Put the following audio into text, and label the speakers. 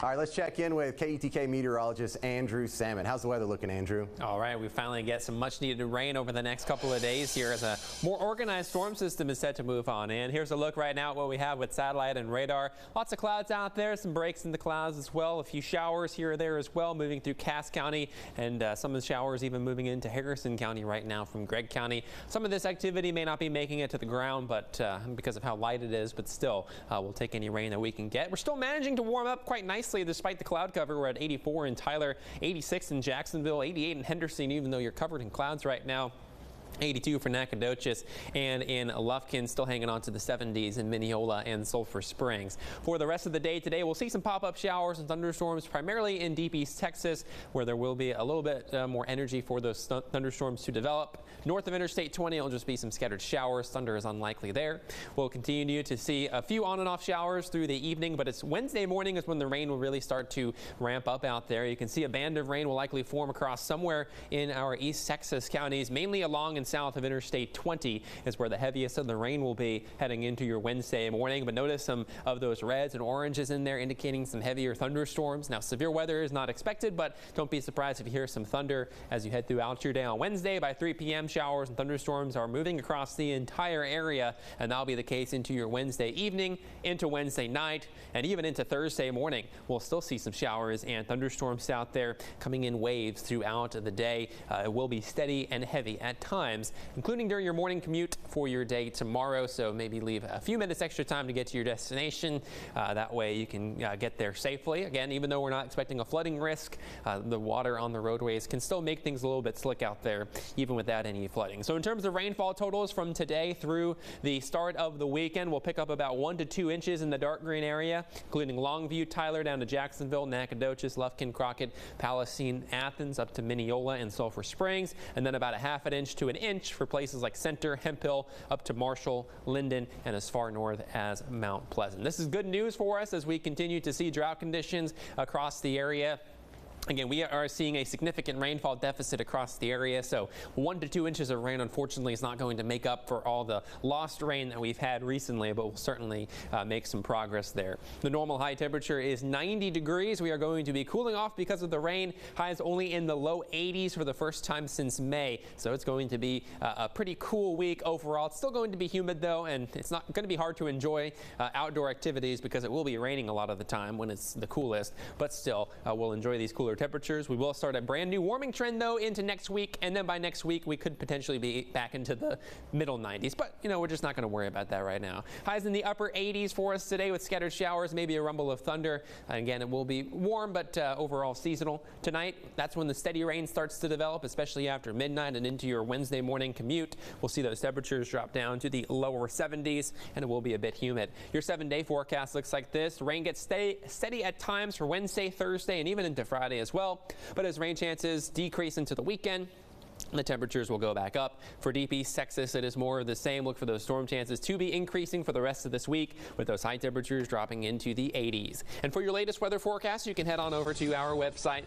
Speaker 1: All right, let's check in with KETK meteorologist Andrew Salmon. How's the weather looking, Andrew?
Speaker 2: All right, we finally get some much needed rain over the next couple of days here as a more organized storm system is set to move on in. Here's a look right now at what we have with satellite and radar. Lots of clouds out there, some breaks in the clouds as well. A few showers here or there as well, moving through Cass County, and some of the showers even moving into Harrison County right now from Gregg County. Some of this activity may not be making it to the ground, but because of how light it is, but still we'll take any rain that we can get. We're still managing to warm up quite nicely despite the cloud cover. We're at 84 in Tyler, 86 in Jacksonville, 88 in Henderson, even though you're covered in clouds right now. 82 for Nacogdoches, and in Lufkin still hanging on to the 70s in Mineola and Sulphur Springs. For the rest of the day today, we'll see some pop-up showers and thunderstorms primarily in deep East Texas, where there will be a little bit more energy for those thunderstorms to develop. North of Interstate 20, it'll just be some scattered showers. Thunder is unlikely there. We'll continue to see a few on and off showers through the evening, but it's Wednesday morning is when the rain will really start to ramp up out there. You can see a band of rain will likely form across somewhere in our East Texas counties, mainly along and south of Interstate 20 is where the heaviest of the rain will be heading into your Wednesday morning. But notice some of those reds and oranges in there indicating some heavier thunderstorms. Now, severe weather is not expected, but don't be surprised if you hear some thunder as you head throughout your day on Wednesday. By 3 p.m., showers and thunderstorms are moving across the entire area, and that'll be the case into your Wednesday evening, into Wednesday night, and even into Thursday morning. We'll still see some showers and thunderstorms out there coming in waves throughout the day. It will be steady and heavy at times, including during your morning commute for your day tomorrow. So maybe leave a few minutes extra time to get to your destination. That way you can get there safely. Again, even though we're not expecting a flooding risk, the water on the roadways can still make things a little bit slick out there, even without any flooding. So in terms of rainfall totals from today through the start of the weekend, we'll pick up about 1 to 2 inches in the dark green area, including Longview, Tyler, down to Jacksonville, Nacogdoches, Lufkin, Crockett, Palestine, Athens, up to Mineola and Sulphur Springs, and then about a half an inch to an inch for places like Center, Hemphill, up to Marshall, Linden, and as far north as Mount Pleasant. This is good news for us as we continue to see drought conditions across the area. Again, we are seeing a significant rainfall deficit across the area, so 1 to 2 inches of rain, unfortunately, is not going to make up for all the lost rain that we've had recently, but we'll certainly make some progress there. The normal high temperature is 90 degrees. We are going to be cooling off because of the rain. Highs only in the low 80s for the first time since May, so it's going to be a pretty cool week overall. It's still going to be humid, though, and it's not going to be hard to enjoy outdoor activities because it will be raining a lot of the time when it's the coolest, but still, we'll enjoy these cooler temperatures. We will start a brand new warming trend though into next week, and then by next week we could potentially be back into the middle 90s, but you know, we're just not going to worry about that right now. Highs in the upper 80s for us today with scattered showers, maybe a rumble of thunder. Again, it will be warm, but overall seasonal. Tonight, that's when the steady rain starts to develop, especially after midnight and into your Wednesday morning commute. We'll see those temperatures drop down to the lower 70s, and it will be a bit humid. Your 7-day forecast looks like this. Rain gets steady at times for Wednesday, Thursday, and even into Friday as well. But as rain chances decrease into the weekend, the temperatures will go back up. For deep East Texas, it is more of the same. Look for those storm chances to be increasing for the rest of this week, with those high temperatures dropping into the 80s. And for your latest weather forecast, you can head on over to our website,